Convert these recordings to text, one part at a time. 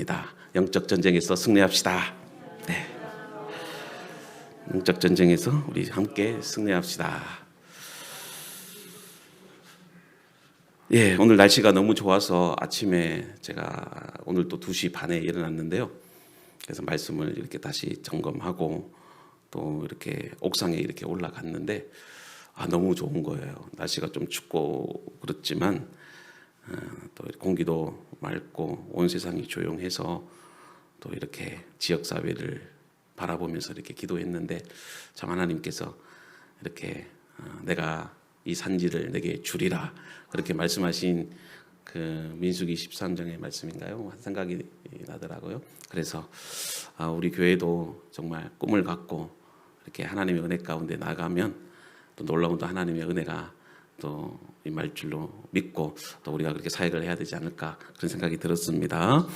전쟁이다. 영적 전쟁에서 승리합시다. 네. 영적 전쟁에서 우리 함께 승리합시다. 예, 오늘 날씨가 너무 좋아서 아침에 제가 오늘 또 2시 반에 일어났는데요. 그래서 말씀을 이렇게 다시 점검하고 또 이렇게 옥상에 이렇게 올라갔는데 너무 좋은 거예요. 날씨가 좀 춥고 그렇지만 또 공기도 맑고 온 세상이 조용해서 또 이렇게 지역 사회를 바라보면서 이렇게 기도했는데 참 하나님께서 이렇게 내가 이 산지를 내게 주리라 그렇게 말씀하신 그 민수기 13장의 말씀인가요? 한 생각이 나더라고요. 그래서 우리 교회도 정말 꿈을 갖고 이렇게 하나님의 은혜 가운데 나가면 또 놀라운 또 하나님의 은혜가 또 임할 줄로 믿고 또 우리가 그렇게 사역을 해야 되지 않을까 그런 생각이 들었습니다.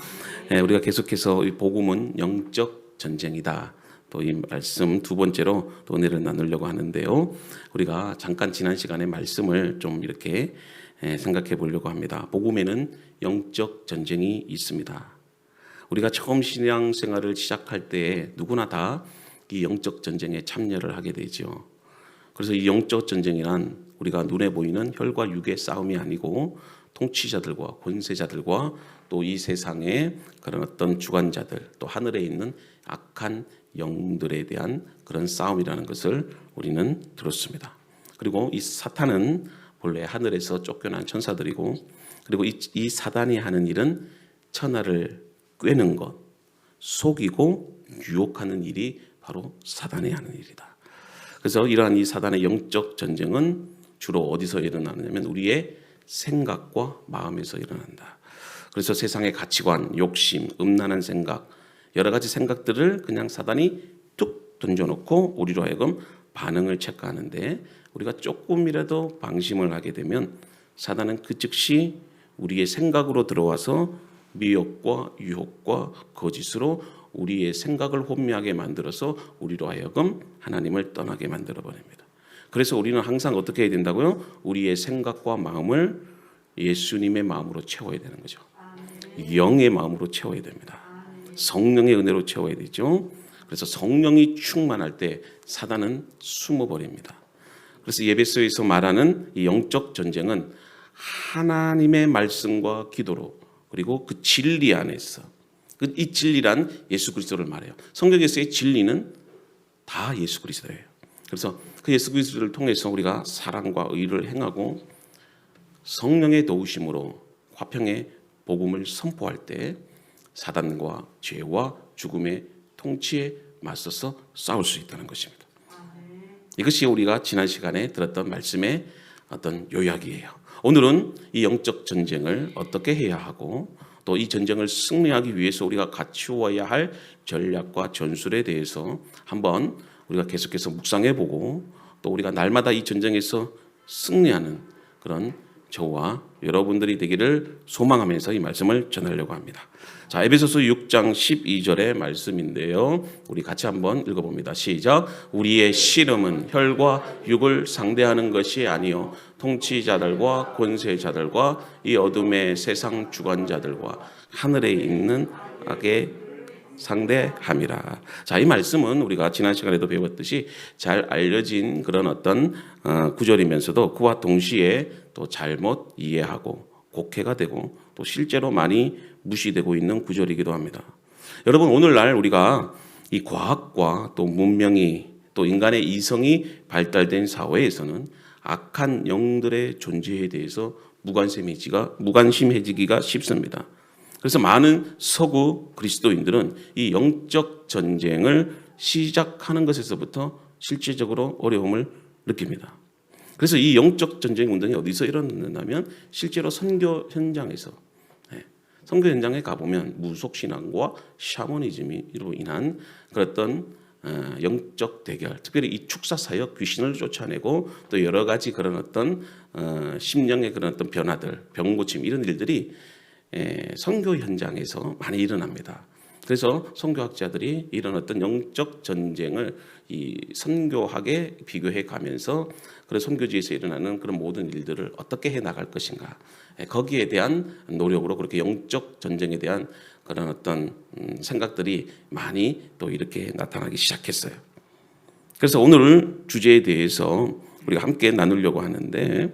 우리가 계속해서 이 복음은 영적 전쟁이다. 또 이 말씀 두 번째로 또 은혜를 나누려고 하는데요. 우리가 잠깐 지난 시간에 말씀을 좀 이렇게 생각해 보려고 합니다. 복음에는 영적 전쟁이 있습니다. 우리가 처음 신앙생활을 시작할 때 누구나 다 이 영적 전쟁에 참여를 하게 되죠. 그래서 이 영적 전쟁이란 우리가 눈에 보이는 혈과 육의 싸움이 아니고 통치자들과 권세자들과 또 이 세상의 그런 어떤 주관자들 또 하늘에 있는 악한 영들에 대한 그런 싸움이라는 것을 우리는 들었습니다. 그리고 이 사탄은 본래 하늘에서 쫓겨난 천사들이고 그리고 이 사단이 하는 일은 천하를 꿰는 것, 속이고 유혹하는 일이 바로 사단이 하는 일이다. 그래서 이러한 이 사단의 영적 전쟁은 주로 어디서 일어나느냐면 우리의 생각과 마음에서 일어난다. 그래서 세상의 가치관, 욕심, 음란한 생각, 여러 가지 생각들을 그냥 사단이 뚝 던져놓고 우리로 하여금 반응을 체크하는데 우리가 조금이라도 방심을 하게 되면 사단은 그 즉시 우리의 생각으로 들어와서 미혹과 유혹과 거짓으로 우리의 생각을 혼미하게 만들어서 우리로 하여금 하나님을 떠나게 만들어 버립니다. 그래서 우리는 항상 어떻게 해야 된다고요? 우리의 생각과 마음을 예수님의 마음으로 채워야 되는 거죠. 영의 마음으로 채워야 됩니다. 성령의 은혜로 채워야 되죠. 그래서 성령이 충만할 때 사단은 숨어버립니다. 그래서 예배소에서 말하는 이 영적 전쟁은 하나님의 말씀과 기도로 그리고 그 진리 안에서 이 진리란 예수 그리스도를 말해요. 성경에서의 진리는 다 예수 그리스도예요. 그래서 그 예수 그리스도를 통해서 우리가 사랑과 의를 행하고 성령의 도우심으로 화평의 복음을 선포할 때 사단과 죄와 죽음의 통치에 맞서서 싸울 수 있다는 것입니다. 이것이 우리가 지난 시간에 들었던 말씀의 어떤 요약이에요. 오늘은 이 영적 전쟁을 어떻게 해야 하고 또 이 전쟁을 승리하기 위해서 우리가 갖추어야 할 전략과 전술에 대해서 한번 우리가 계속해서 묵상해보고 또 우리가 날마다 이 전쟁에서 승리하는 그런 저와 여러분들이 되기를 소망하면서 이 말씀을 전하려고 합니다. 자, 에베소서 6장 12절의 말씀인데요. 우리 같이 한번 읽어봅니다. 시작. 우리의 씨름은 혈과 육을 상대하는 것이 아니요 통치자들과 권세자들과 이 어둠의 세상 주관자들과 하늘에 있는 악의 상대함이라. 자, 이 말씀은 우리가 지난 시간에도 배웠듯이 잘 알려진 그런 어떤 구절이면서도 그와 동시에 또 잘못 이해하고 곡해가 되고 또 실제로 많이 무시되고 있는 구절이기도 합니다. 여러분, 오늘날 우리가 이 과학과 또 문명이 또 인간의 이성이 발달된 사회에서는 악한 영들의 존재에 대해서 무관심해지기가 쉽습니다. 그래서 많은 서구 그리스도인들은 이 영적 전쟁을 시작하는 것에서부터 실질적으로 어려움을 느낍니다. 그래서 이 영적 전쟁 운동이 어디서 일어났냐면 실제로 선교 현장에서 선교 현장에 가보면 무속신앙과 샤머니즘으로 인한 그런 영적 대결, 특별히 이 축사사역 귀신을 쫓아내고 또 여러 가지 그런 어떤 심령의 그런 어떤 변화들, 병고침 이런 일들이 선교 현장에서 많이 일어납니다. 그래서 선교학자들이 이런 어떤 영적 전쟁을 이 선교학에 비교해 가면서 그런 선교지에서 일어나는 그런 모든 일들을 어떻게 해 나갈 것인가, 거기에 대한 노력으로 그렇게 영적 전쟁에 대한 그런 어떤 생각들이 많이 또 이렇게 나타나기 시작했어요. 그래서 오늘 주제에 대해서 우리가 함께 나누려고 하는데,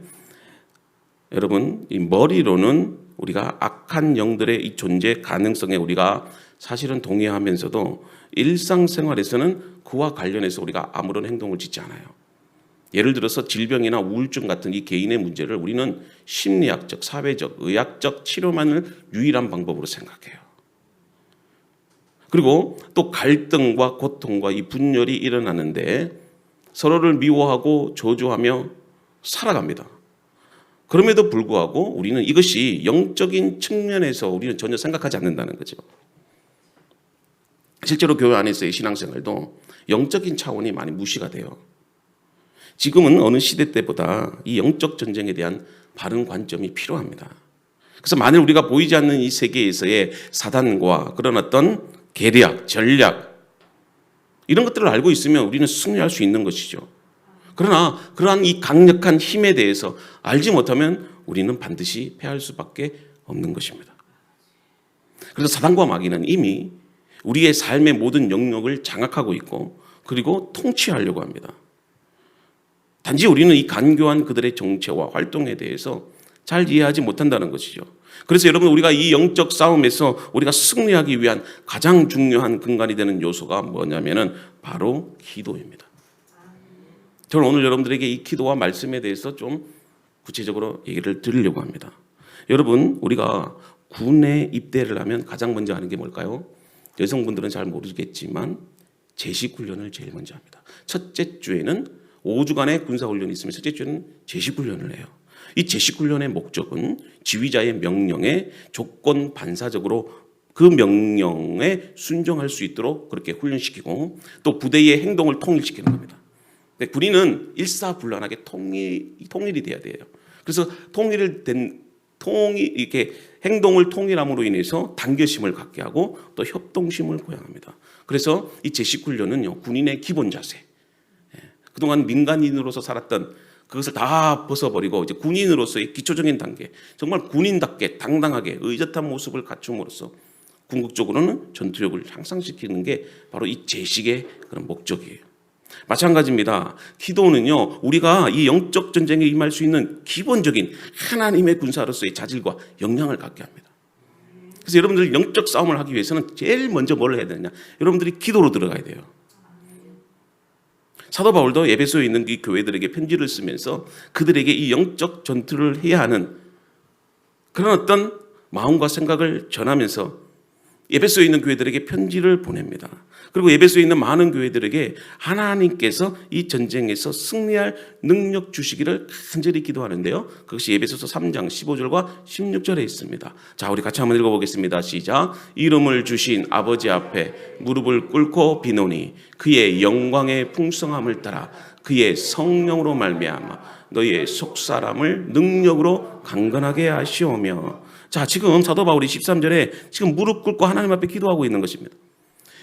여러분, 이 머리로는 우리가 악한 영들의 이 존재 가능성에 우리가 사실은 동의하면서도 일상생활에서는 그와 관련해서 우리가 아무런 행동을 짓지 않아요. 예를 들어서 질병이나 우울증 같은 이 개인의 문제를 우리는 심리학적, 사회적, 의학적 치료만을 유일한 방법으로 생각해요. 그리고 또 갈등과 고통과 이 분열이 일어나는데 서로를 미워하고 저주하며 살아갑니다. 그럼에도 불구하고 우리는 이것이 영적인 측면에서 우리는 전혀 생각하지 않는다는 거죠. 실제로 교회 안에서의 신앙생활도 영적인 차원이 많이 무시가 돼요. 지금은 어느 시대 때보다 이 영적 전쟁에 대한 바른 관점이 필요합니다. 그래서 만일 우리가 보이지 않는 이 세계에서의 사단과 그런 어떤 계략, 전략 이런 것들을 알고 있으면 우리는 승리할 수 있는 것이죠. 그러나 그러한 이 강력한 힘에 대해서 알지 못하면 우리는 반드시 패할 수밖에 없는 것입니다. 그래서 사단과 마귀는 이미 우리의 삶의 모든 영역을 장악하고 있고 그리고 통치하려고 합니다. 단지 우리는 이 간교한 그들의 정체와 활동에 대해서 잘 이해하지 못한다는 것이죠. 그래서 여러분, 우리가 이 영적 싸움에서 우리가 승리하기 위한 가장 중요한 근간이 되는 요소가 뭐냐면은 바로 기도입니다. 저는 오늘 여러분들에게 이 기도와 말씀에 대해서 좀 구체적으로 얘기를 드리려고 합니다. 여러분, 우리가 군에 입대를 하면 가장 먼저 하는 게 뭘까요? 여성분들은 잘 모르겠지만 제식훈련을 제일 먼저 합니다. 첫째 주에는 5주간의 군사훈련이 있으면 첫째 주에는 제식훈련을 해요. 이 제식훈련의 목적은 지휘자의 명령에 조건 반사적으로 그 명령에 순종할 수 있도록 그렇게 훈련시키고 또 부대의 행동을 통일시키는 겁니다. 군인은 일사불란하게 통일이 돼야 돼요. 그래서 이렇게 행동을 통일함으로 인해서 단결심을 갖게 하고 또 협동심을 고양합니다. 그래서 이 제식훈련은요, 군인의 기본 자세. 그동안 민간인으로서 살았던 그것을 다 벗어버리고 이제 군인으로서의 기초적인 단계, 정말 군인답게 당당하게 의젓한 모습을 갖춤으로써 궁극적으로는 전투력을 향상시키는 게 바로 이 제식의 그런 목적이에요. 마찬가지입니다. 기도는요, 우리가 이 영적 전쟁에 임할 수 있는 기본적인 하나님의 군사로서의 자질과 역량을 갖게 합니다. 그래서 여러분들 영적 싸움을 하기 위해서는 제일 먼저 뭘 해야 되느냐? 여러분들이 기도로 들어가야 돼요. 사도 바울도 에베소에 있는 이 교회들에게 편지를 쓰면서 그들에게 이 영적 전투를 해야 하는 그런 어떤 마음과 생각을 전하면서 에베소에 있는 교회들에게 편지를 보냅니다. 그리고 에베소에 있는 많은 교회들에게 하나님께서 이 전쟁에서 승리할 능력 주시기를 간절히 기도하는데요. 그것이 에베소서 3장 15절과 16절에 있습니다. 자, 우리 같이 한번 읽어보겠습니다. 시작. 이름을 주신 아버지 앞에 무릎을 꿇고 비노니 그의 영광의 풍성함을 따라 그의 성령으로 말미암아 너희의 속사람을 능력으로 강건하게 하시오며. 자, 지금 사도 바울이 13절에 지금 무릎 꿇고 하나님 앞에 기도하고 있는 것입니다.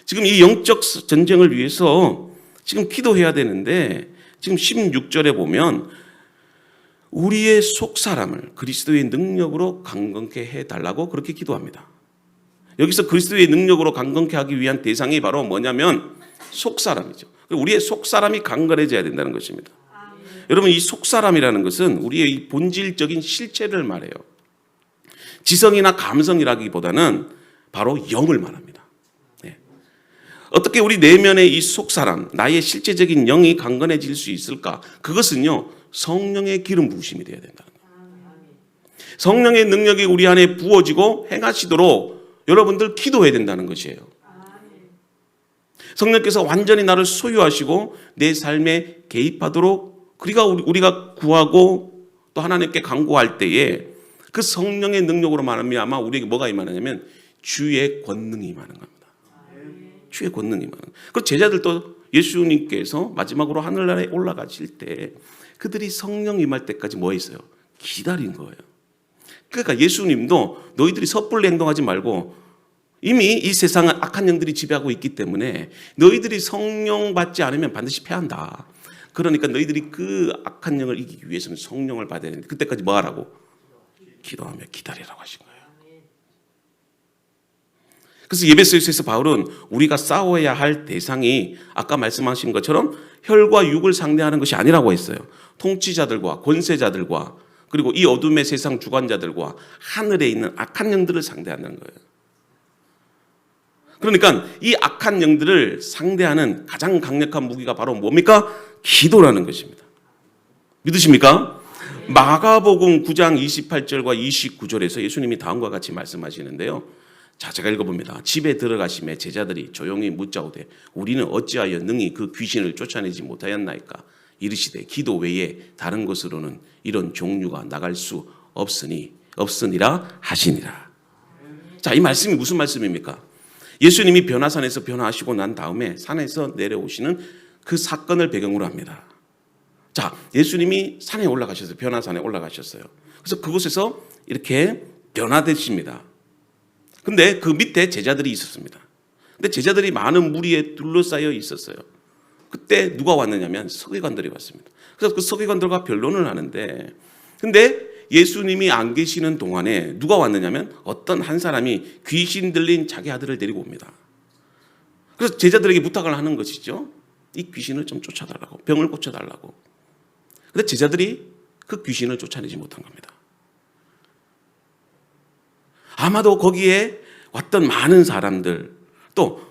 지금 이 영적 전쟁을 위해서 지금 기도해야 되는데 지금 16절에 보면 우리의 속사람을 그리스도의 능력으로 강건케 해달라고 그렇게 기도합니다. 여기서 그리스도의 능력으로 강건케 하기 위한 대상이 바로 뭐냐면 속사람이죠. 우리의 속사람이 강건해져야 된다는 것입니다. 여러분, 이 속사람이라는 것은 우리의 이 본질적인 실체를 말해요. 지성이나 감성이라기보다는 바로 영을 말합니다. 어떻게 우리 내면의 이 속사람, 나의 실제적인 영이 강건해질 수 있을까? 그것은요, 성령의 기름 부으심이 되어야 된다는 거예요. 성령의 능력이 우리 안에 부어지고 행하시도록 여러분들 기도해야 된다는 것이에요. 성령께서 완전히 나를 소유하시고 내 삶에 개입하도록 우리가 구하고 또 하나님께 간구할 때에 그 성령의 능력으로 말하면 우리에게 뭐가 임하느냐면 주의 권능이 임하는 겁니다. 주의 권능이 임하는 거예요. 그 제자들도 예수님께서 마지막으로 하늘나라에 올라가실 때 그들이 성령 임할 때까지 뭐 했어요? 기다린 거예요. 그러니까 예수님도 너희들이 섣불리 행동하지 말고 이미 이 세상은 악한 영들이 지배하고 있기 때문에 너희들이 성령 받지 않으면 반드시 패한다. 그러니까 너희들이 그 악한 영을 이기기 위해서는 성령을 받아야 되는데 그때까지 뭐 하라고? 기도하며 기다리라고 하신 거예요. 그래서 에베소서에서 바울은 우리가 싸워야 할 대상이 아까 말씀하신 것처럼 혈과 육을 상대하는 것이 아니라고 했어요. 통치자들과 권세자들과 그리고 이 어둠의 세상 주관자들과 하늘에 있는 악한 영들을 상대하는 거예요. 그러니까 이 악한 영들을 상대하는 가장 강력한 무기가 바로 뭡니까? 기도라는 것입니다. 믿으십니까? 마가복음 9장 28절과 29절에서 예수님이 다음과 같이 말씀하시는데요. 자, 제가 읽어봅니다. 집에 들어가심에 제자들이 조용히 묻자오되 우리는 어찌하여 능히 그 귀신을 쫓아내지 못하였나이까? 이르시되 기도 외에 다른 것으로는 이런 종류가 나갈 수 없으니라 하시니라. 자, 이 말씀이 무슨 말씀입니까? 예수님이 변화산에서 변화하시고 난 다음에 산에서 내려오시는 그 사건을 배경으로 합니다. 자, 예수님이 산에 올라가셨어요. 변화산에 올라가셨어요. 그래서 그곳에서 이렇게 변화되십니다. 근데 그 밑에 제자들이 있었습니다. 근데 제자들이 많은 무리에 둘러싸여 있었어요. 그때 누가 왔느냐면 서기관들이 왔습니다. 그래서 그 서기관들과 변론을 하는데 근데 예수님이 안 계시는 동안에 누가 왔느냐면 어떤 한 사람이 귀신 들린 자기 아들을 데리고 옵니다. 그래서 제자들에게 부탁을 하는 것이죠. 이 귀신을 좀 쫓아달라고, 병을 고쳐달라고. 근데 제자들이 그 귀신을 쫓아내지 못한 겁니다. 아마도 거기에 왔던 많은 사람들, 또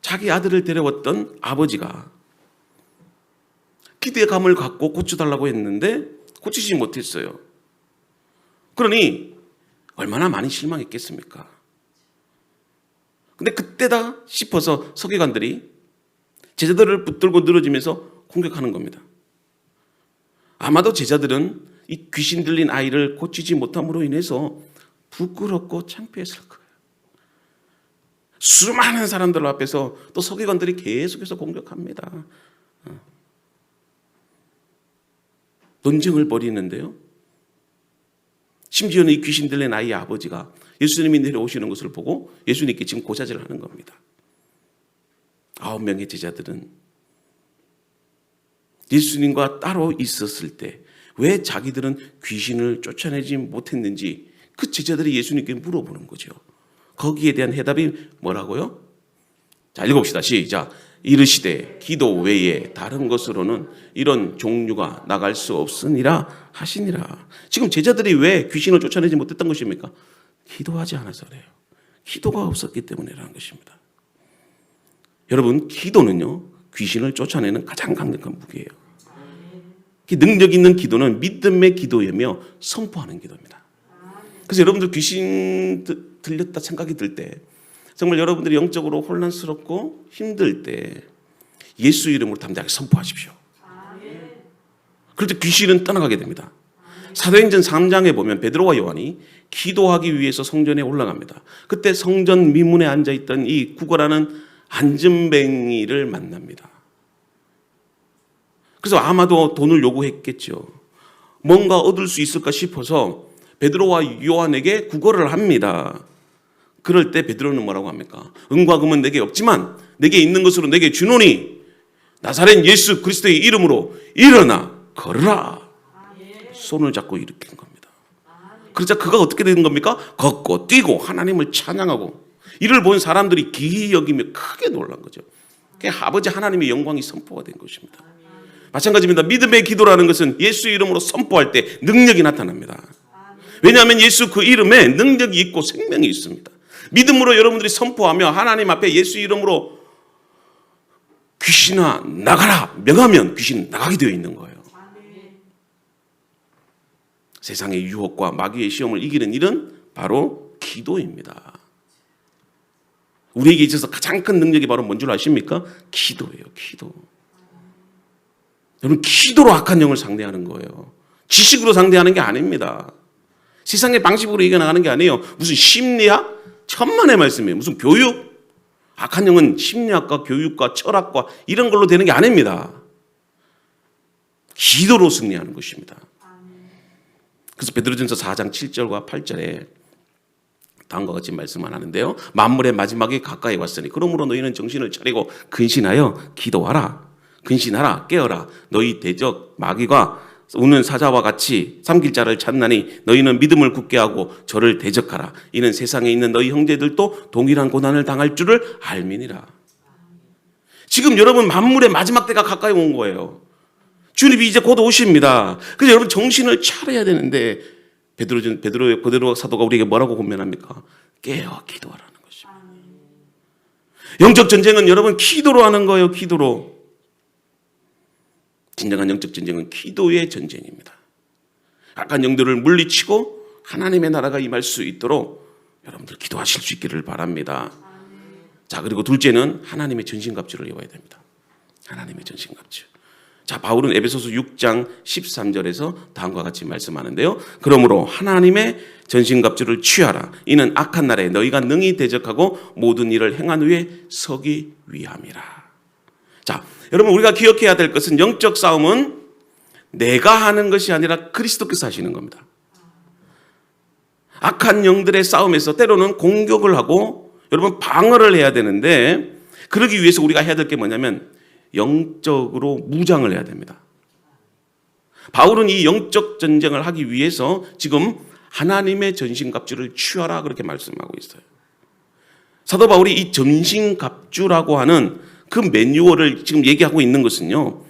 자기 아들을 데려왔던 아버지가 기대감을 갖고 고쳐달라고 했는데 고치지 못했어요. 그러니 얼마나 많이 실망했겠습니까? 근데 그때다 싶어서 서기관들이 제자들을 붙들고 늘어지면서 공격하는 겁니다. 아마도 제자들은 이 귀신 들린 아이를 고치지 못함으로 인해서 부끄럽고 창피했을 거예요. 수많은 사람들 앞에서 또 서기관들이 계속해서 공격합니다. 논쟁을 벌이는데요. 심지어는 이 귀신 들린 아이의 아버지가 예수님이 내려오시는 것을 보고 예수님께 지금 고자질을 하는 겁니다. 9명의 제자들은 예수님과 따로 있었을 때 왜 자기들은 귀신을 쫓아내지 못했는지 그 제자들이 예수님께 물어보는 거죠. 거기에 대한 해답이 뭐라고요? 자, 읽어봅시다. 시작. 이르시되 기도 외에 다른 것으로는 이런 종류가 나갈 수 없으니라 하시니라. 지금 제자들이 왜 귀신을 쫓아내지 못했던 것입니까? 기도하지 않아서 그래요. 기도가 없었기 때문이라는 것입니다. 여러분, 기도는요 귀신을 쫓아내는 가장 강력한 무기예요. 능력 있는 기도는 믿음의 기도이며 선포하는 기도입니다. 그래서 여러분들 귀신 들렸다 생각이 들 때 정말 여러분들이 영적으로 혼란스럽고 힘들 때 예수 이름으로 담대하게 선포하십시오. 그럴 때 귀신은 떠나가게 됩니다. 사도행전 3장에 보면 베드로와 요한이 기도하기 위해서 성전에 올라갑니다. 그때 성전 미문에 앉아있던 이 구걸하는 안전뱅이를 만납니다. 그래서 아마도 돈을 요구했겠죠. 뭔가 얻을 수 있을까 싶어서 베드로와 요한에게 구걸을 합니다. 그럴 때 베드로는 뭐라고 합니까? 은과 금은 내게 없지만 내게 있는 것으로 내게 주노니 나사렛 예수 그리스도의 이름으로 일어나 걸으라. 손을 잡고 일으킨 겁니다. 그러자 그가 어떻게 되는 겁니까? 걷고 뛰고 하나님을 찬양하고 이를 본 사람들이 기이 여기며 크게 놀란 거죠. 아버지 하나님의 영광이 선포가 된 것입니다. 마찬가지입니다. 믿음의 기도라는 것은 예수 이름으로 선포할 때 능력이 나타납니다. 왜냐하면 예수 그 이름에 능력이 있고 생명이 있습니다. 믿음으로 여러분들이 선포하며 하나님 앞에 예수 이름으로 귀신아 나가라 명하면 귀신 나가게 되어 있는 거예요. 세상의 유혹과 마귀의 시험을 이기는 일은 바로 기도입니다. 우리에게 있어서 가장 큰 능력이 바로 뭔 줄 아십니까? 기도예요. 기도. 여러분 기도로 악한 영을 상대하는 거예요. 지식으로 상대하는 게 아닙니다. 세상의 방식으로 이겨나가는 게 아니에요. 무슨 심리학? 천만의 말씀이에요. 무슨 교육? 악한 영은 심리학과 교육과 철학과 이런 걸로 되는 게 아닙니다. 기도로 승리하는 것입니다. 그래서 베드로전서 4장 7절과 8절에 다음과 같이 말씀을 하는데요. 만물의 마지막이 가까이 왔으니 그러므로 너희는 정신을 차리고 근신하여 기도하라. 근신하라. 깨어라. 너희 대적 마귀가 우는 사자와 같이 삼킬 자를 찾나니 너희는 믿음을 굳게 하고 저를 대적하라. 이는 세상에 있는 너희 형제들도 동일한 고난을 당할 줄을 알미니라. 지금 여러분 만물의 마지막 때가 가까이 온 거예요. 주님이 이제 곧 오십니다. 그래서 여러분 정신을 차려야 되는데 베드로 사도가 우리에게 뭐라고 권면합니까? 깨어 기도하라는 것입니다. 영적 전쟁은 여러분 기도로 하는 거예요. 기도로. 진정한 영적 전쟁은 기도의 전쟁입니다. 악한 영들을 물리치고 하나님의 나라가 임할 수 있도록 여러분들 기도하실 수 있기를 바랍니다. 자, 그리고 둘째는 하나님의 전신갑주를 입어야 됩니다. 하나님의 전신갑주. 자, 바울은 에베소서 6장 13절에서 다음과 같이 말씀하는데요. 그러므로 하나님의 전신갑주를 취하라. 이는 악한 날에 너희가 능히 대적하고 모든 일을 행한 후에 서기 위함이라. 자, 여러분 우리가 기억해야 될 것은 영적 싸움은 내가 하는 것이 아니라 그리스도께서 하시는 겁니다. 악한 영들의 싸움에서 때로는 공격을 하고 여러분 방어를 해야 되는데 그러기 위해서 우리가 해야 될 게 뭐냐면 영적으로 무장을 해야 됩니다. 바울은 이 영적 전쟁을 하기 위해서 지금 하나님의 전신갑주를 취하라 그렇게 말씀하고 있어요. 사도 바울이 이 전신갑주라고 하는 그 매뉴얼을 지금 얘기하고 있는 것은요.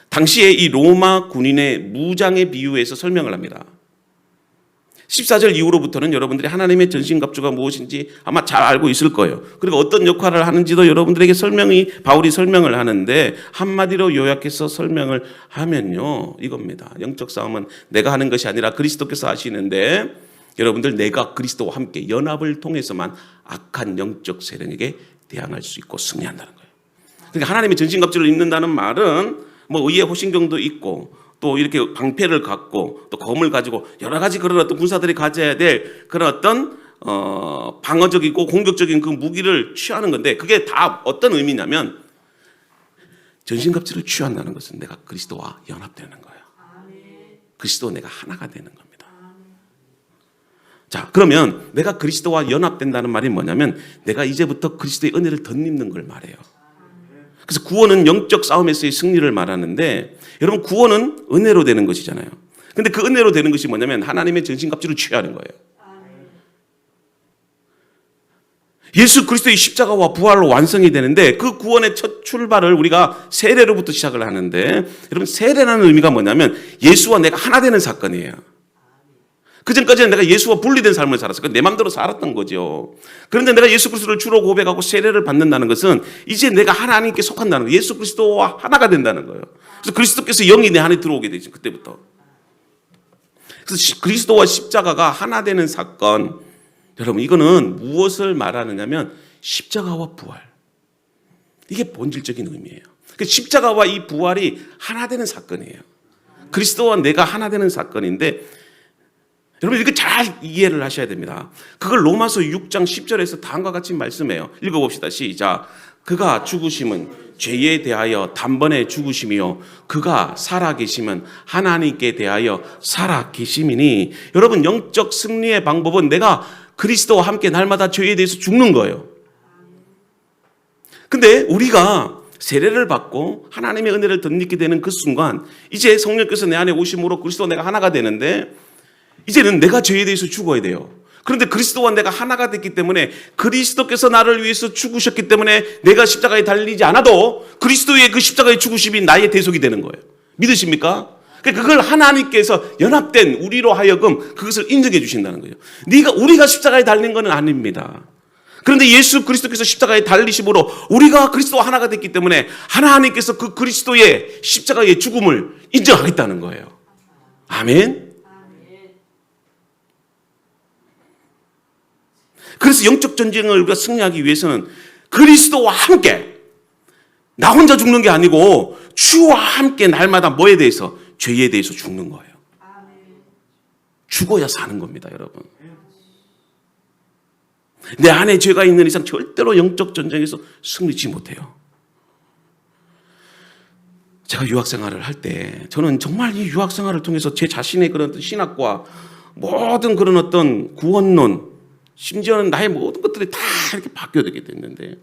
당시에 이 로마 군인의 무장에 비유해서 설명을 합니다. 14절 이후로부터는 여러분들이 하나님의 전신갑주가 무엇인지 아마 잘 알고 있을 거예요. 그리고 어떤 역할을 하는지도 여러분들에게 바울이 설명을 하는데 한마디로 요약해서 설명을 하면요. 이겁니다. 영적 싸움은 내가 하는 것이 아니라 그리스도께서 하시는데 여러분들 내가 그리스도와 함께 연합을 통해서만 악한 영적 세력에게 대항할 수 있고 승리한다는 거예요. 그러니까 하나님의 전신갑주를 입는다는 말은 뭐 의의 호신경도 있고 또 이렇게 방패를 갖고 또 검을 가지고 여러 가지 그런 어떤 군사들이 가져야 될 그런 어떤 방어적이고 공격적인 그 무기를 취하는 건데 그게 다 어떤 의미냐면 전신갑주를 취한다는 것은 내가 그리스도와 연합되는 거예요. 그리스도와 내가 하나가 되는 겁니다. 자, 그러면 내가 그리스도와 연합된다는 말이 뭐냐면 내가 이제부터 그리스도의 은혜를 덧입는 걸 말해요. 그래서 구원은 영적 싸움에서의 승리를 말하는데 여러분 구원은 은혜로 되는 것이잖아요. 근데 그 은혜로 되는 것이 뭐냐면 하나님의 전신갑주를 취하는 거예요. 예수 그리스도의 십자가와 부활로 완성이 되는데 그 구원의 첫 출발을 우리가 세례로부터 시작을 하는데 여러분 세례라는 의미가 뭐냐면 예수와 내가 하나 되는 사건이에요. 그전까지는 내가 예수와 분리된 삶을 살았어요. 내 마음대로 살았던 거죠. 그런데 내가 예수 그리스도를 주로 고백하고 세례를 받는다는 것은 이제 내가 하나님께 속한다는 거예요. 예수 그리스도와 하나가 된다는 거예요. 그래서 그리스도께서 영이 내 안에 들어오게 되죠. 그때부터. 그래서 그리스도와 십자가가 하나 되는 사건. 여러분 이거는 무엇을 말하느냐면 십자가와 부활. 이게 본질적인 의미예요. 십자가와 이 부활이 하나 되는 사건이에요. 그리스도와 내가 하나 되는 사건인데 여러분 이거 잘 이해를 하셔야 됩니다. 그걸 로마서 6장 10절에서 다음과 같이 말씀해요. 읽어봅시다. 시작. 그가 죽으심은 죄에 대하여 단번에 죽으심이요 그가 살아계심은 하나님께 대하여 살아계심이니 여러분 영적 승리의 방법은 내가 그리스도와 함께 날마다 죄에 대해서 죽는 거예요. 근데 우리가 세례를 받고 하나님의 은혜를 덧입게 되는 그 순간 이제 성령께서 내 안에 오심으로 그리스도와 내가 하나가 되는데 이제는 내가 죄에 대해서 죽어야 돼요. 그런데 그리스도와 내가 하나가 됐기 때문에 그리스도께서 나를 위해서 죽으셨기 때문에 내가 십자가에 달리지 않아도 그리스도의 그 십자가의 죽으심이 나의 대속이 되는 거예요. 믿으십니까? 그걸 하나님께서 연합된 우리로 하여금 그것을 인정해 주신다는 거예요. 우리가 십자가에 달린 것은 아닙니다. 그런데 예수 그리스도께서 십자가에 달리심으로 우리가 그리스도와 하나가 됐기 때문에 하나님께서 그 그리스도의 십자가의 죽음을 인정하겠다는 거예요. 아멘. 그래서 영적 전쟁을 우리가 승리하기 위해서는 그리스도와 함께 나 혼자 죽는 게 아니고 주와 함께 날마다 뭐에 대해서? 죄에 대해서 죽는 거예요. 죽어야 사는 겁니다, 여러분. 내 안에 죄가 있는 이상 절대로 영적 전쟁에서 승리치 못해요. 제가 유학 생활을 할 때 저는 정말 이 유학 생활을 통해서 제 자신의 그런 신학과 모든 그런 어떤 구원론 심지어는 나의 모든 것들이 다 이렇게 바뀌게 됐는데,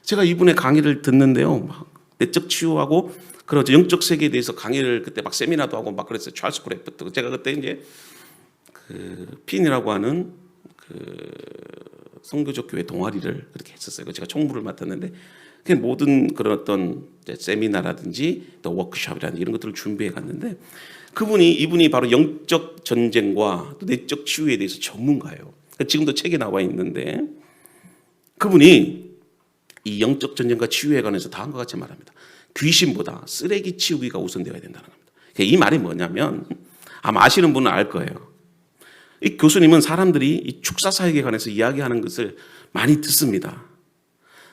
제가 이분의 강의를 듣는데요, 막 내적 치유하고 그런 영적 세계에 대해서 강의를 그때 막 세미나도 하고 막 그랬어요. 찰스 크래프트. 제가 그때 이제 그 핀이라고 하는 그 선교적 교회 동아리를 그렇게 했었어요. 제가 총무를 맡았는데, 그 모든 그런 어떤 세미나라든지 또 워크숍이라든지 이런 것들을 준비해 갔는데, 이분이 바로 영적 전쟁과 또 내적 치유에 대해서 전문가예요. 지금도 책에 나와 있는데, 그분이 이 영적 전쟁과 치유에 관해서 다음과 같이 말합니다. 귀신보다 쓰레기 치우기가 우선되어야 된다는 겁니다. 이 말이 뭐냐면, 아마 아시는 분은 알 거예요. 이 교수님은 사람들이 이 축사사역에 관해서 이야기하는 것을 많이 듣습니다.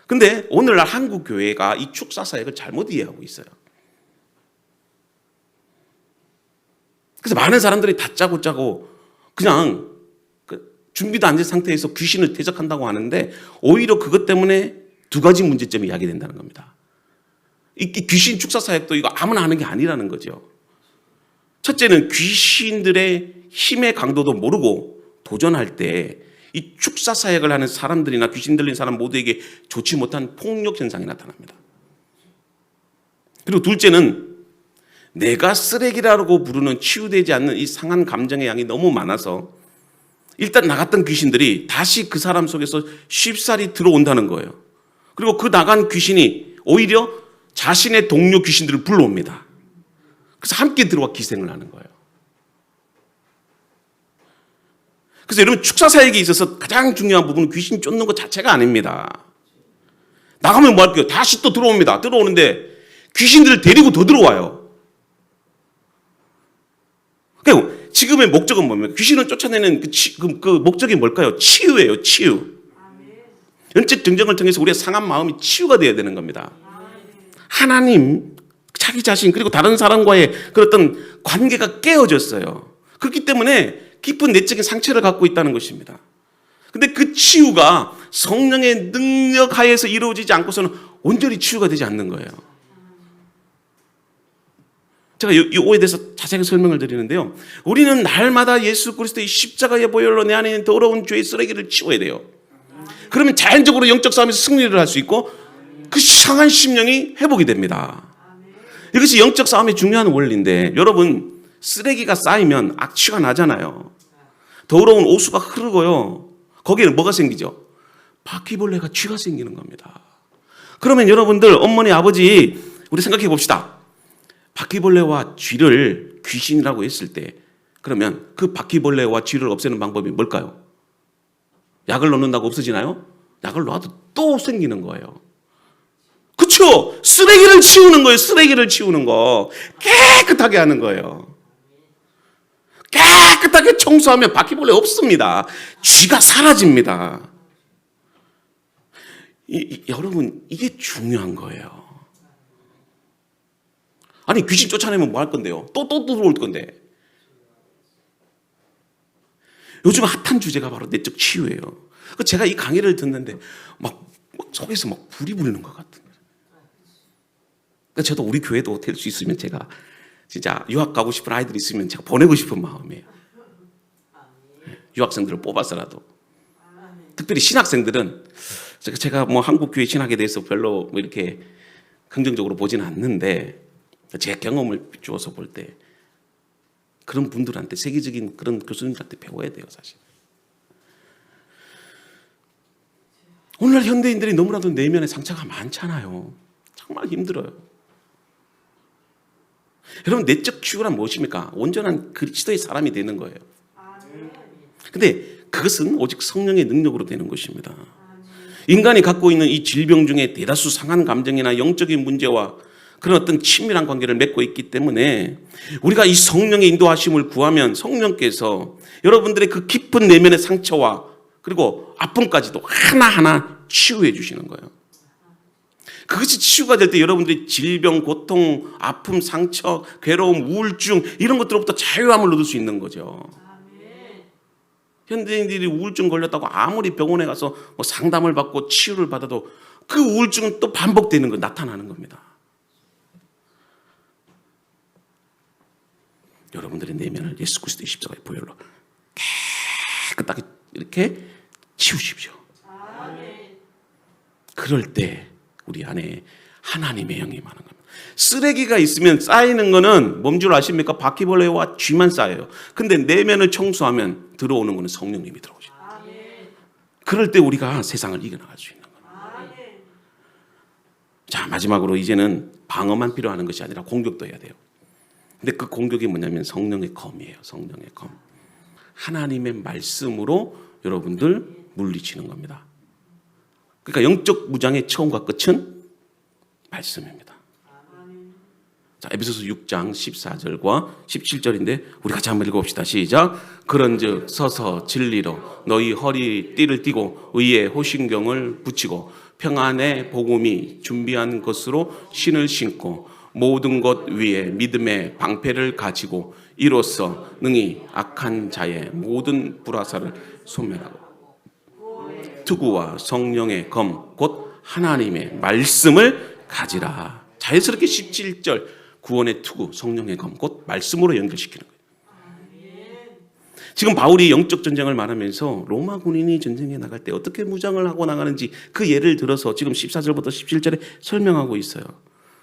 근데 오늘날 한국 교회가 이 축사사역을 잘못 이해하고 있어요. 그래서 많은 사람들이 다짜고짜고 그냥 준비도 안 된 상태에서 귀신을 대적한다고 하는데, 오히려 그것 때문에 두 가지 문제점이 야기된다는 겁니다. 이 귀신 축사사역도 이거 아무나 하는 게 아니라는 거죠. 첫째는 귀신들의 힘의 강도도 모르고 도전할 때 이 축사사역을 하는 사람들이나 귀신 들린 사람 모두에게 좋지 못한 폭력 현상이 나타납니다. 그리고 둘째는 내가 쓰레기라고 부르는 치유되지 않는 이 상한 감정의 양이 너무 많아서 일단 나갔던 귀신들이 다시 그 사람 속에서 쉽사리 들어온다는 거예요. 그리고 그 나간 귀신이 오히려 자신의 동료 귀신들을 불러옵니다. 그래서 함께 들어와 기생을 하는 거예요. 그래서 여러분, 축사사역에 있어서 가장 중요한 부분은 귀신 쫓는 것 자체가 아닙니다. 나가면 뭐 할게요? 다시 또 들어옵니다. 들어오는데 귀신들을 데리고 더 들어와요. 그러니까 지금의 목적은 뭡니까? 귀신을 쫓아내는 그 목적이 뭘까요? 치유예요, 치유. 영적 전쟁을 통해서 우리의 상한 마음이 치유가 되어야 되는 겁니다. 하나님, 자기 자신, 그리고 다른 사람과의 그 어떤 관계가 깨어졌어요. 그렇기 때문에 깊은 내적인 상처를 갖고 있다는 것입니다. 근데 그 치유가 성령의 능력 하에서 이루어지지 않고서는 온전히 치유가 되지 않는 거예요. 제가 이 오해에 대해서 자세하게 설명을 드리는데요, 우리는 날마다 예수 그리스도의 십자가의 보혈로 내 안에 있는 더러운 죄의 쓰레기를 치워야 돼요. 그러면 자연적으로 영적 싸움에서 승리를 할 수 있고 그 상한 심령이 회복이 됩니다. 이것이 영적 싸움의 중요한 원리인데, 여러분, 쓰레기가 쌓이면 악취가 나잖아요. 더러운 오수가 흐르고요, 거기에는 뭐가 생기죠? 바퀴벌레가 쥐가 생기는 겁니다. 그러면 여러분들, 어머니, 아버지, 우리 생각해 봅시다. 바퀴벌레와 쥐를 귀신이라고 했을 때, 그러면 그 바퀴벌레와 쥐를 없애는 방법이 뭘까요? 약을 넣는다고 없어지나요? 약을 놔도 또 생기는 거예요. 그렇죠? 쓰레기를 치우는 거예요. 쓰레기를 치우는 거. 깨끗하게 하는 거예요. 깨끗하게 청소하면 바퀴벌레 없습니다. 쥐가 사라집니다. 여러분, 이게 중요한 거예요. 아니, 귀신 쫓아내면 뭐 할 건데요? 또 들어올 건데. 요즘 핫한 주제가 바로 내적 치유예요. 제가 이 강의를 듣는데 막 속에서 막 불이 붙는 것 같은 거예요. 그러니까 저도 우리 교회도 될 수 있으면 제가 진짜 유학 가고 싶은 아이들이 있으면 제가 보내고 싶은 마음이에요. 유학생들을 뽑아서라도. 특별히 신학생들은 제가 뭐 한국 교회 신학에 대해서 별로 뭐 이렇게 긍정적으로 보지는 않는데, 제 경험을 주어서 볼 때 그런 분들한테, 세계적인 그런 교수님들한테 배워야 돼요, 사실. 오늘날 현대인들이 너무나도 내면에 상처가 많잖아요. 정말 힘들어요. 여러분, 내적 치유란 무엇입니까? 온전한 그리스도의 사람이 되는 거예요. 근데 그것은 오직 성령의 능력으로 되는 것입니다. 인간이 갖고 있는 이 질병 중에 대다수 상한 감정이나 영적인 문제와 그런 어떤 친밀한 관계를 맺고 있기 때문에 우리가 이 성령의 인도하심을 구하면 성령께서 여러분들의 그 깊은 내면의 상처와 그리고 아픔까지도 하나하나 치유해 주시는 거예요. 그것이 치유가 될 때 여러분들이 질병, 고통, 아픔, 상처, 괴로움, 우울증 이런 것들로부터 자유함을 얻을 수 있는 거죠. 현대인들이 우울증 걸렸다고 아무리 병원에 가서 뭐 상담을 받고 치유를 받아도 그 우울증은 또 반복되는 거, 나타나는 겁니다. 여러분들의 내면을 예수 그리스도의 십자가의 보혈로 깨끗하게 이렇게 치우십시오. 그럴 때 우리 안에 하나님의 영이 임하는 겁니다. 쓰레기가 있으면 쌓이는 거는 뭔 줄 아십니까? 바퀴벌레와 쥐만 쌓여요. 근데 내면을 청소하면 들어오는 거는 성령님이 들어오죠. 그럴 때 우리가 세상을 이겨나갈 수 있는 겁니다. 자, 마지막으로 이제는 방어만 필요한 것이 아니라 공격도 해야 돼요. 근데 그 공격이 뭐냐면 성령의 검이에요. 성령의 검. 하나님의 말씀으로 여러분들 물리치는 겁니다. 그러니까 영적 무장의 처음과 끝은 말씀입니다. 자, 에베소서 6장 14절과 17절인데 우리 같이 한번 읽어봅시다. 시작. 그런즉 서서 진리로 너희 허리띠를 띠고 의의 호신경을 붙이고 평안의 복음이 준비한 것으로 신을 신고 모든 것 위에 믿음의 방패를 가지고 이로써 능히 악한 자의 모든 불화살을 소멸하고 투구와 성령의 검 곧 하나님의 말씀을 가지라. 자연스럽게 17절 구원의 투구 성령의 검 곧 말씀으로 연결시키는 거예요. 지금 바울이 영적 전쟁을 말하면서 로마 군인이 전쟁에 나갈 때 어떻게 무장을 하고 나가는지 그 예를 들어서 지금 14절부터 17절에 설명하고 있어요.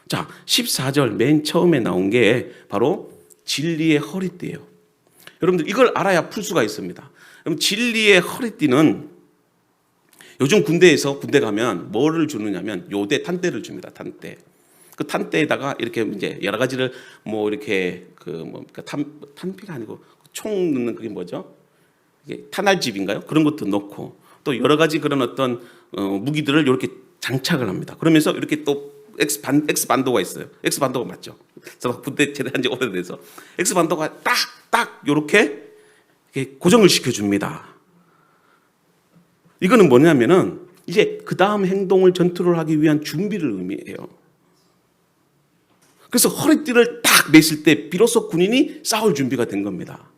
자, 14절 맨 처음에 나온 게 바로 진리의 허리띠예요. 여러분들 이걸 알아야 풀 수가 있습니다. 그럼 진리의 허리띠는 요즘 군대에서 군대 가면 뭐를 주느냐면 요대 탄대를 줍니다. 탄대. 그 탄대에다가 이렇게 이제 여러 가지를 뭐 이렇게 탄피가 아니고 총 넣는 그게 뭐죠? 이게 탄알집인가요? 그런 것도 넣고 또 여러 가지 그런 어떤 무기들을 이렇게 장착을 합니다. 그러면서 이렇게 또 X 반도가 있어요. X 반도가 맞죠? 저 군대 제대한 지 오래돼서 X 반도가 딱 이렇게 고정을 시켜줍니다. 이거는 뭐냐면은 이제 그 다음 행동을 전투를 하기 위한 준비를 의미해요. 그래서 허리띠를 딱 맸을 때 비로소 군인이 싸울 준비가 된 겁니다.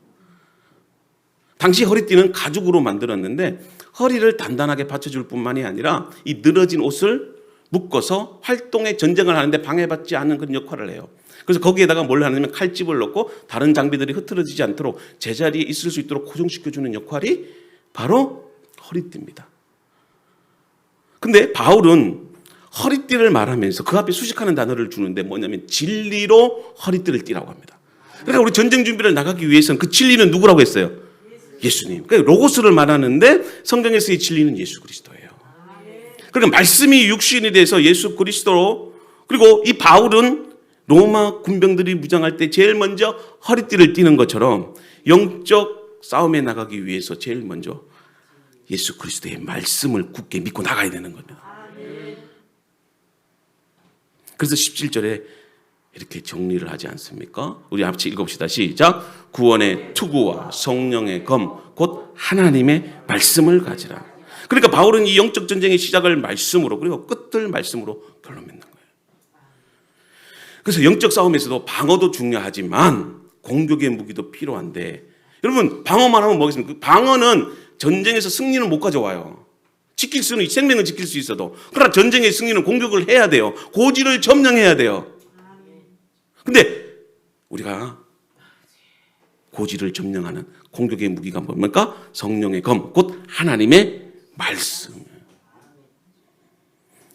당시 허리띠는 가죽으로 만들었는데 허리를 단단하게 받쳐줄 뿐만이 아니라 이 늘어진 옷을 묶어서 활동의 전쟁을 하는데 방해받지 않는 그런 역할을 해요. 그래서 거기에다가 뭘 하냐면 칼집을 넣고 다른 장비들이 흐트러지지 않도록 제자리에 있을 수 있도록 고정시켜주는 역할이 바로 허리띠입니다. 근데 바울은 허리띠를 말하면서 그 앞에 수식하는 단어를 주는데 뭐냐면 진리로 허리띠를 띠라고 합니다. 그러니까 우리 전쟁 준비를 나가기 위해서는 그 진리는 누구라고 했어요? 예수님. 그러니까 로고스를 말하는데 성경에서의 진리는 예수 그리스도예요. 그러니까 말씀이 육신이 돼서 예수 그리스도로, 그리고 이 바울은 로마 군병들이 무장할 때 제일 먼저 허리띠를 띠는 것처럼 영적 싸움에 나가기 위해서 제일 먼저 예수 그리스도의 말씀을 굳게 믿고 나가야 되는 겁니다. 그래서 17절에 이렇게 정리를 하지 않습니까? 우리 같이 읽어봅시다. 시작. 구원의 투구와 성령의 검 곧 하나님의 말씀을 가지라. 그러니까 바울은 이 영적 전쟁의 시작을 말씀으로 그리고 끝을 말씀으로 결론 맺는 거예요. 그래서 영적 싸움에서도 방어도 중요하지만 공격의 무기도 필요한데, 여러분 방어만 하면 뭐겠습니까? 방어는 전쟁에서 승리는 못 가져와요. 지킬 수는, 생명을 지킬 수 있어도. 그러나 전쟁의 승리는 공격을 해야 돼요. 고지를 점령해야 돼요. 근데 우리가 고지를 점령하는 공격의 무기가 뭡니까? 성령의 검, 곧 하나님의 말씀.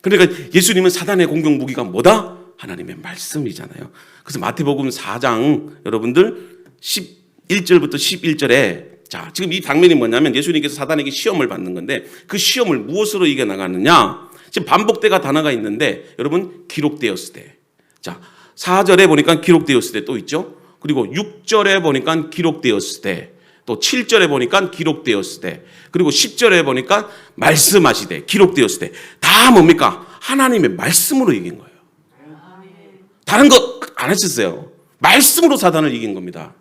그러니까 예수님은 사단의 공격 무기가 뭐다? 하나님의 말씀이잖아요. 그래서 마태복음 4장 여러분들 11절부터 11절에 자, 지금 이 장면이 뭐냐면 예수님께서 사단에게 시험을 받는 건데 그 시험을 무엇으로 이겨나가느냐? 지금 반복대가 단어가 있는데 여러분 기록되었을 때. 자, 4절에 보니까 기록되었을 때 또 있죠. 그리고 6절에 보니까 기록되었을 때, 또 7절에 보니까 기록되었을 때, 그리고 10절에 보니까 말씀하시되 기록되었을 때, 다 뭡니까? 하나님의 말씀으로 이긴 거예요. 다른 거 안 하셨어요. 말씀으로 사단을 이긴 겁니다.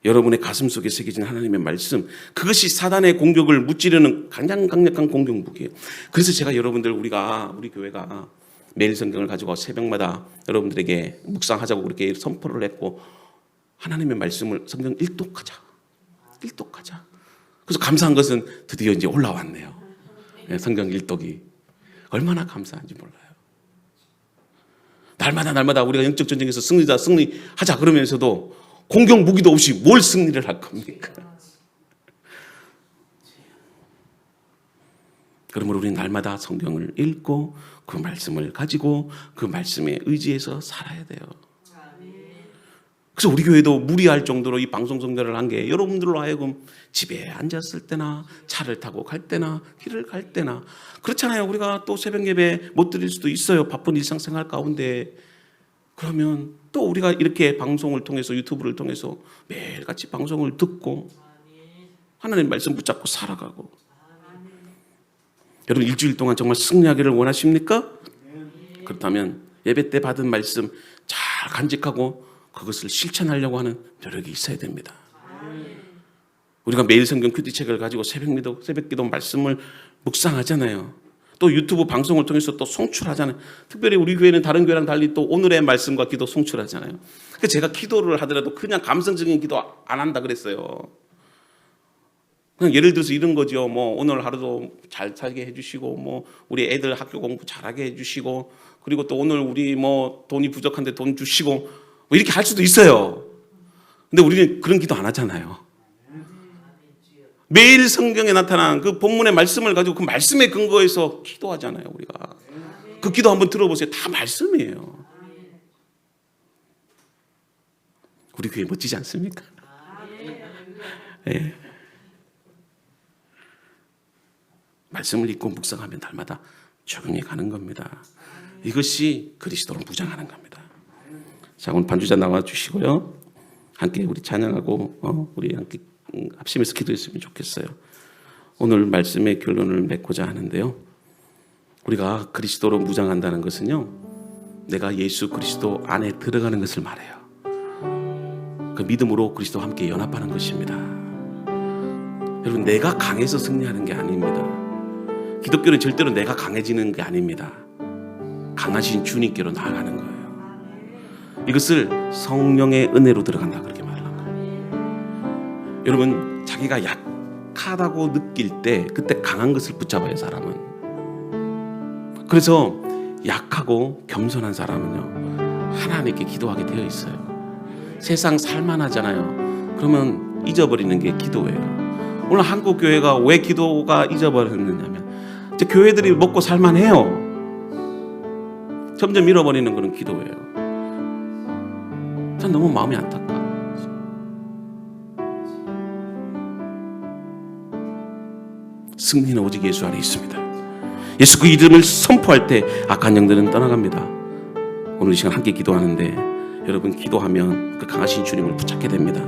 여러분의 가슴 속에 새겨진 하나님의 말씀, 그것이 사단의 공격을 무찌르는 가장 강력한 공격 무기예요. 그래서 제가 여러분들, 우리 교회가 매일 성경을 가지고 새벽마다 여러분들에게 묵상하자고 그렇게 선포를 했고, 하나님의 말씀을 성경 일독하자. 그래서 감사한 것은 드디어 이제 올라왔네요. 성경 일독이 얼마나 감사한지 몰라요. 날마다 우리가 영적 전쟁에서 승리하자 그러면서도 공격 무기도 없이 뭘 승리를 할 겁니까? 그러므로 우리는 날마다 성경을 읽고 그 말씀을 가지고 그 말씀에 의지해서 살아야 돼요. 그래서 우리 교회도 무리할 정도로 이 방송 성대를 한 게 여러분들로 하여금 집에 앉았을 때나 차를 타고 갈 때나 길을 갈 때나 그렇잖아요. 우리가 또 새벽 예배 못 드릴 수도 있어요. 바쁜 일상생활 가운데. 그러면 또 우리가 이렇게 방송을 통해서 유튜브를 통해서 매일같이 방송을 듣고 하나님 말씀 붙잡고 살아가고. 여러분 일주일 동안 정말 승리하기를 원하십니까? 그렇다면 예배 때 받은 말씀 잘 간직하고 그것을 실천하려고 하는 노력이 있어야 됩니다. 우리가 매일 성경 큐티책을 가지고 새벽기도 말씀을 묵상하잖아요. 또 유튜브 방송을 통해서 또 송출하잖아요. 특별히 우리 교회는 다른 교회랑 달리 또 오늘의 말씀과 기도 송출하잖아요. 그러니까 제가 기도를 하더라도 그냥 감성적인 기도 안 한다 그랬어요. 그냥 예를 들어서 이런 거죠. 뭐 오늘 하루도 잘 살게 해주시고, 뭐 우리 애들 학교 공부 잘하게 해주시고, 그리고 또 오늘 우리 뭐 돈이 부족한데 돈 주시고, 뭐 이렇게 할 수도 있어요. 근데 우리는 그런 기도 안 하잖아요. 매일 성경에 나타난 그 본문의 말씀을 가지고 그 말씀에 근거해서 기도하잖아요. 우리가 그 기도 한번 들어보세요. 다 말씀이에요. 우리 교회 멋지지 않습니까? 네. 말씀을 읽고 묵상하면 날마다 적용해 가는 겁니다. 이것이 그리스도로 무장하는 겁니다. 자, 오늘 반주자 나와주시고요. 함께 우리 찬양하고 우리 함께 합심해서 기도했으면 좋겠어요. 오늘 말씀의 결론을 맺고자 하는데요. 우리가 그리스도로 무장한다는 것은요, 내가 예수 그리스도 안에 들어가는 것을 말해요. 그 믿음으로 그리스도와 함께 연합하는 것입니다. 여러분, 내가 강해서 승리하는 게 아닙니다. 기독교는 절대로 내가 강해지는 게 아닙니다. 강하신 주님께로 나아가는 거예요. 이것을 성령의 은혜로 들어간다 그렇게 말하는 거예요. 여러분, 자기가 약하다고 느낄 때 그때 강한 것을 붙잡아요. 사람은. 그래서 약하고 겸손한 사람은요, 하나님께 기도하게 되어 있어요. 세상 살만하잖아요. 그러면 잊어버리는 게 기도예요. 오늘 한국 교회가 왜 기도가 잊어버렸느냐면 이제 교회들이 먹고 살만해요. 점점 잃어버리는 것은 기도예요. 전 너무 마음이 안타까워요. 승리는 오직 예수 안에 있습니다. 예수 그 이름을 선포할 때 악한 영들은 떠나갑니다. 오늘 이 시간 함께 기도하는데 여러분, 기도하면 그 강하신 주님을 붙잡게 됩니다.